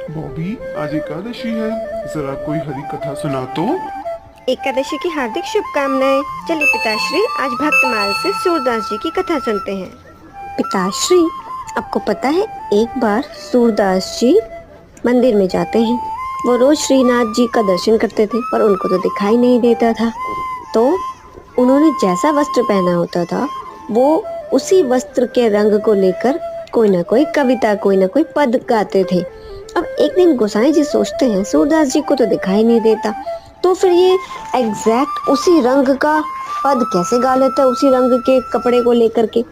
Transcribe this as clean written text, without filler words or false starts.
बॉबी, आज एकादशी है, जरा कोई हरी कथा सुना तो। एकादशी की हार्दिक शुभकामनाएं। चलिए पिताश्री, आज भक्तमाल से सूरदास जी की कथा सुनते हैं। पिताश्री, आपको पता है एक बार सूरदास जी मंदिर में जाते हैं। वो रोज श्रीनाथ जी का दर्शन करते थे पर उनको तो दिखाई नहीं देता था। तो उन्होंने जैसा वस्त्र पहना होता था वो उसी वस्त्र के रंग को लेकर कोई ना कोई कविता, कोई ना कोई पद गाते थे। अब एक दिन गोसाई जी सोचते हैं सूरदास जी को तो दिखाई नहीं देता, तो फिर ये एग्जैक्ट उसी रंग का पद कैसे गा लेता है, उसी रंग के कपड़े को लेकर के।